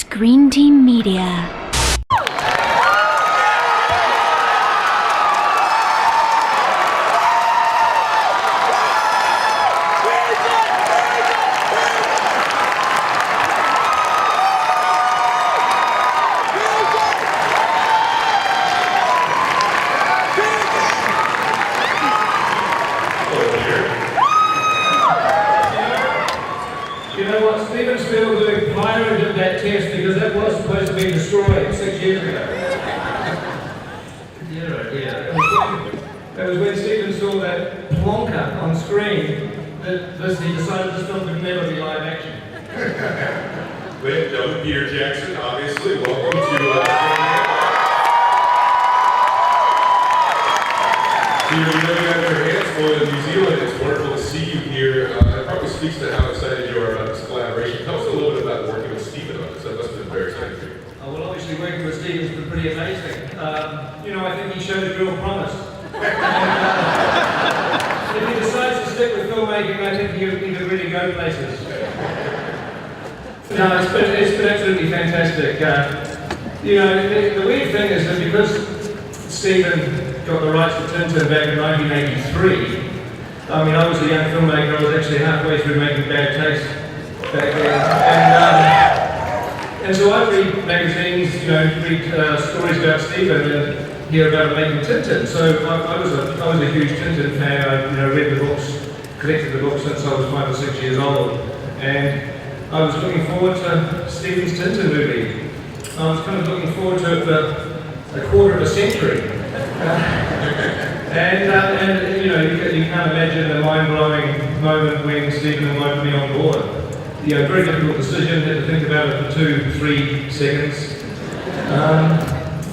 Green Team Media. Spielberg pirated that test because that was supposed to be destroyed 6 years ago. Yeah. That was when Stephen saw that plonker on screen that he decided this film could never be live action. Ladies and gentlemen, Peter Jackson, obviously, welcome to Peter, you know you have your hands full in New Zealand. It's wonderful to see you here. It probably speaks to how excited you are about this collaboration. Tell us a little bit about working with Stephen on this. That must have been very exciting for you. Well, obviously working with Stephen's been pretty amazing. I think he showed a real promise. If he decides to stick with filmmaking, I think he could really go places. No, it's been absolutely fantastic. The weird thing is that because Stephen got the rights to TinTin back in 1983. I was a young filmmaker. I was actually halfway through making Bad Taste back then, and so I read magazines, read stories about Stephen and hear about him making TinTin. So I was a huge TinTin fan. I read the books, collected the books since I was 5 or 6 years old, and I was looking forward to Stephen's TinTin movie. I was kind of looking forward to it for a quarter of a century. You can't imagine the mind-blowing moment when Stephen invited me on board. Very difficult decision, had to think about it for 2-3 seconds.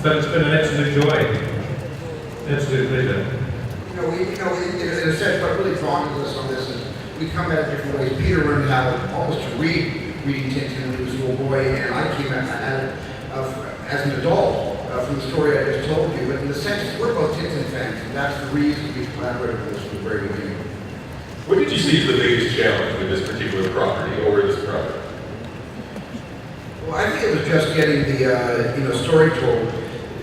But it's been an absolute joy. Absolute pleasure. In a sense, what really drawn to us on this is we come at it different ways. Peter learned how almost to reading TinTin when he was a little boy, and I came at it as an adult. From the story I just told you, but in the sense, we're both TinTin fans, and that's the reason we collaborated with this from the very beginning. What did you see as the biggest challenge with this particular property or this project? Well, I think it was just getting the story told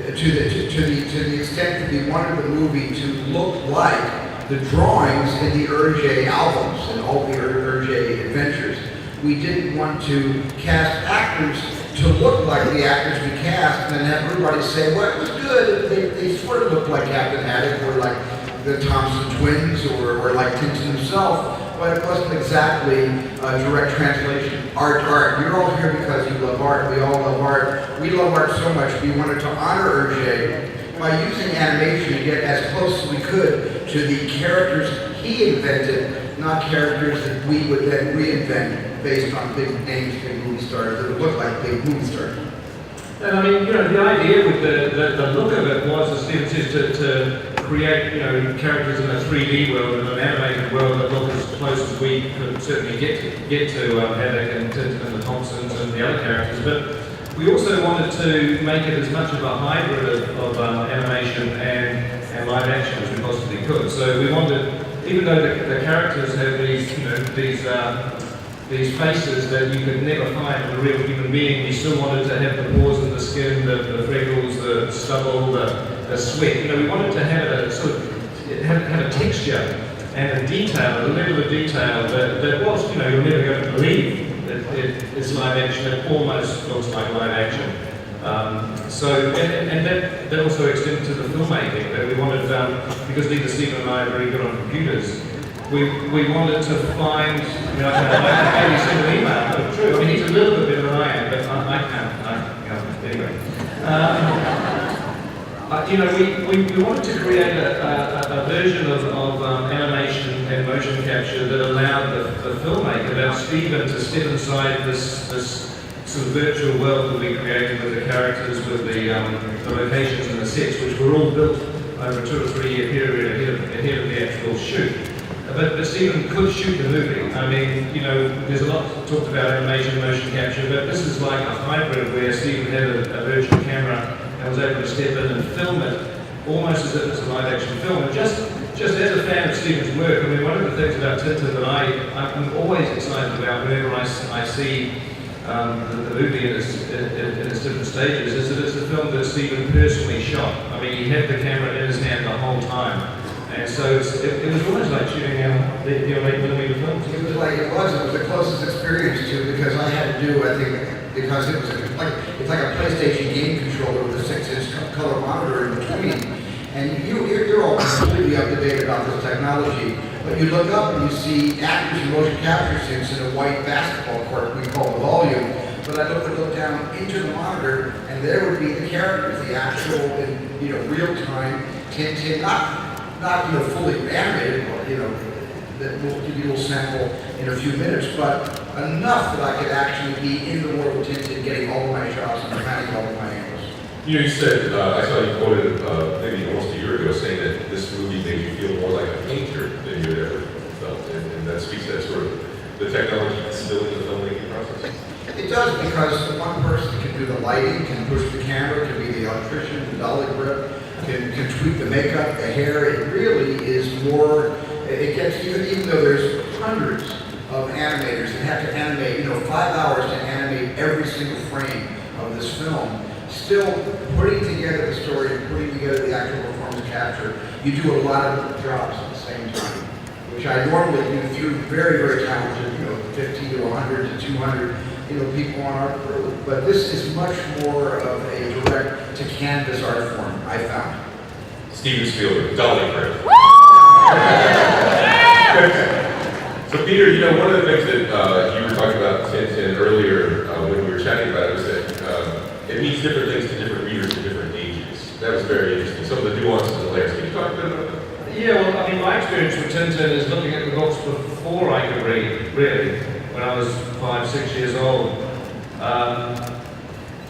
to the extent that we wanted the movie to look like the drawings in the Hergé albums and all the Hergé adventures. We didn't want to cast actors to look like the actors we cast and then have everybody say, well, it was good. They sort of looked like Captain Haddock or like the Thompson twins or like TinTin himself, but it wasn't exactly a direct translation. Art. You're all here because you love art. We all love art. We love art so much we wanted to honor Hergé by using animation to get as close as we could to the characters he invented, not characters that we would then reinvent based on big names, big movie stars that would look like big movie stars. And the idea with the look of it was, as Stephen says, to create, characters in a 3D world and an animated world that look as close as we could certainly get to Haddock and TinTin and the Thompsons and the other characters. But we also wanted to make it as much of a hybrid of animation and live action as we possibly could. So we wanted, even though the characters have these faces that you could never find in a real human being, we still wanted to have the pores in the skin, the freckles, the stubble, the sweat. We wanted to have it have a texture and a detail, a level of detail that was, you're never going to believe that it's live action. It almost looks like live action. That also extended to the filmmaking that we wanted, because neither Stephen and I are very good on computers. We wanted to find, I can maybe send an email, but true. He's a little bit better than I am, but I can't. Anyway. We wanted to create a version of animation and motion capture that allowed the filmmaker, that Stephen, to step inside this sort of virtual world that we created with the characters, with the locations and the sets, which were all built over a 2 or 3 year period ahead of the actual shoot. But Stephen could shoot the movie. There's a lot talked about animation, motion capture, but this is like a hybrid where Stephen had a virtual camera and was able to step in and film it almost as if it's a live action film. And just as a fan of Stephen's work, one of the things about TinTin that I'm always excited about whenever I see the movie in its different stages, is that it's a film that Steven personally shot. I mean, he had the camera in his hand the whole time. And so it was almost like shooting the 8mm films. It was the closest experience to, because I had to do, I think, because it was it's like a PlayStation game controller with a 6-inch color monitor in between. And you're all completely up to date about this technology, but you look up and you see actors in motion capture suits in a white basketball court we call the volume. But I would look down into the monitor, and there would be the characters, the actual, real time TinTin, not fully animated, that will give you a little sample in a few minutes, but enough that I could actually be in the world of TinTin, getting all of my shots and planning all of my angles. You said, I saw you quoted maybe almost a year ago saying that this movie made you feel more like a painter than you had ever felt, and that speaks to that sort of the technology still in the filmmaking process. It does, because one person can do the lighting, can push the camera, can be the electrician, the dolly grip, can tweak the makeup, the hair. It really is more, it gets, even though there's hundreds of animators that have to animate, 5 hours to animate every single frame of this film, still putting together the story and putting together the actual performance capture, you do a lot of jobs at the same time, which I normally do through very, very talented, 50 to 100 to 200, people on our crew. But this is much more of a direct to canvas art form, I found. Steven Spielberg, dolly grip. So Peter, one of the things that you were talking about TinTin earlier when we were chatting about it was that it means different things to different readers at different ages. That was very interesting. Some of the nuances and layers. Can you talk a bit about that? Yeah, well, I mean, my experience with TinTin is looking at the books before I could read, really, when I was 5, 6 years old.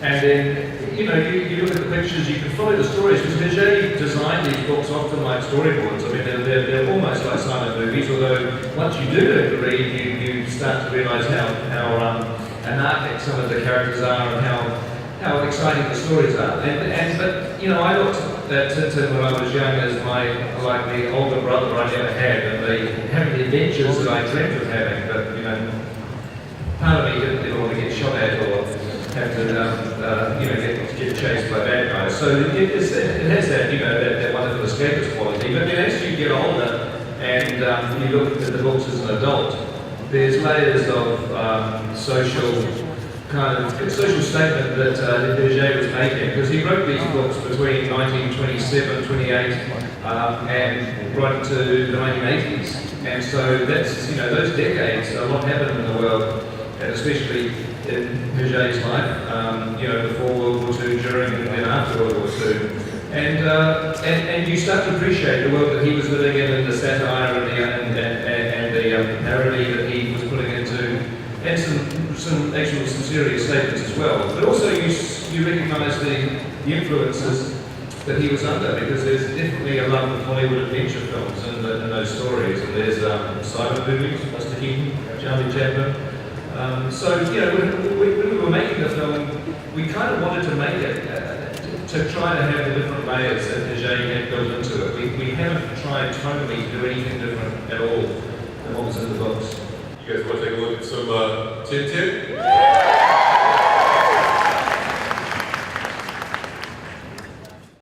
And then, you look at the pictures, you can follow the stories, because Hergé designed these books often like storyboards. I mean, they're almost like silent movies, although once you do learn to read, you start to realize how anarchic some of the characters are and how exciting the stories are. But I looked at TinTin when I was young as the older brother I never had, and having the adventures that I dreamt of having, but part of me didn't want to get shot at or have to get chased by bad guys. So it has that that wonderful escapist quality. But then as you get older and you look at the books as an adult, there's layers of social statement that Hergé was making, because he wrote these books between 1927, 28, and right into the 1980s. And so that's, those decades, a lot happened in the world, and especially in Hergé's life, before World War II, during and then after World War II. And you start to appreciate the world that he was living in, and the satire and the parody that he was putting into, and some serious statements as well. But also you recognise the influences that he was under, because there's definitely a love of Hollywood adventure films in those stories. And there's silent movies, Buster Keaton, Charlie Chaplin. So when we were making the film, we kind of wanted to make it to try to have the different layers that Hergé had built into it. We haven't tried totally to do anything different at all than what was in the books. You guys want to take a look at some TinTin?